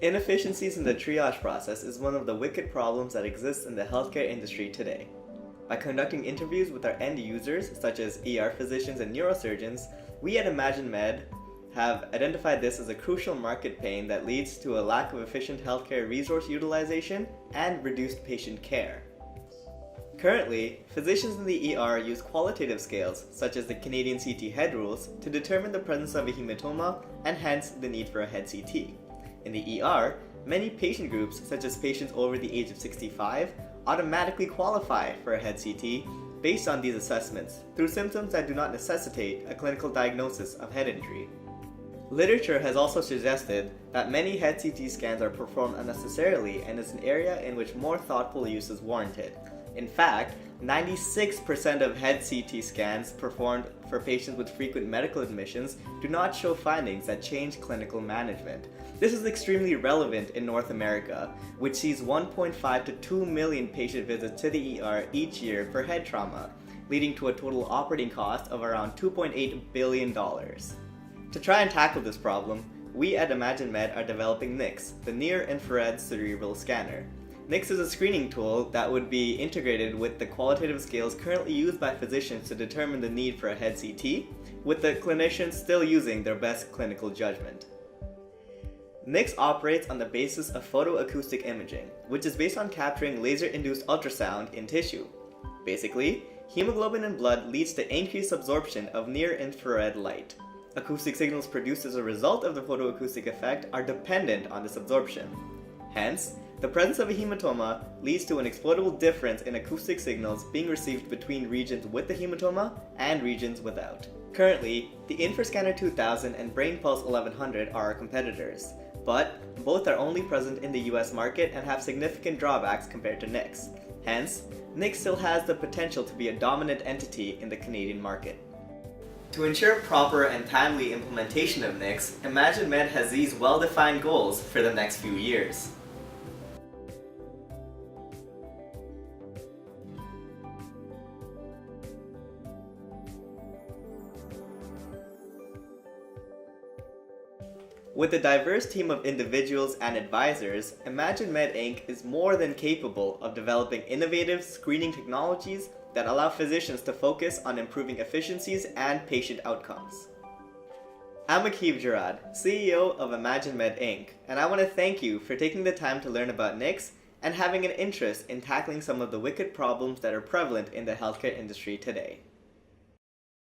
Inefficiencies in the triage process is one of the wicked problems that exists in the healthcare industry today. By conducting interviews with our end users, such as ER physicians and neurosurgeons, we at ImagineMED have identified this as a crucial market pain that leads to a lack of efficient healthcare resource utilization and reduced patient care. Currently, physicians in the ER use qualitative scales, such as the Canadian CT head rules, to determine the presence of a hematoma and hence the need for a head CT. In the ER, many patient groups, such as patients over the age of 65, automatically qualify for a head CT based on these assessments through symptoms that do not necessitate a clinical diagnosis of head injury. Literature has also suggested that many head CT scans are performed unnecessarily and is an area in which more thoughtful use is warranted. In fact, 96% of head CT scans performed for patients with frequent medical admissions do not show findings that change clinical management. This is extremely relevant in North America, which sees 1.5 to 2 million patient visits to the ER each year for head trauma, leading to a total operating cost of around $2.8 billion. To try and tackle this problem, we at ImagineMED are developing NICS, the Near-Infrared Cerebral Scanner. NICS is a screening tool that would be integrated with the qualitative scales currently used by physicians to determine the need for a head CT, with the clinicians still using their best clinical judgment. NICS operates on the basis of photoacoustic imaging, which is based on capturing laser-induced ultrasound in tissue. Basically, hemoglobin in blood leads to increased absorption of near-infrared light. Acoustic signals produced as a result of the photoacoustic effect are dependent on this absorption. Hence, the presence of a hematoma leads to an explodable difference in acoustic signals being received between regions with the hematoma and regions without. Currently, the Infrascanner 2000 and BrainPulse 1100 are our competitors, but both are only present in the US market and have significant drawbacks compared to NICS. Hence, NICS still has the potential to be a dominant entity in the Canadian market. To ensure proper and timely implementation of NICS, ImagineMED has these well-defined goals for the next few years. With a diverse team of individuals and advisors, ImagineMED Inc. is more than capable of developing innovative screening technologies that allow physicians to focus on improving efficiencies and patient outcomes. I'm Gerard, CEO of ImagineMED Inc., and I want to thank you for taking the time to learn about NICS and having an interest in tackling some of the wicked problems that are prevalent in the healthcare industry today.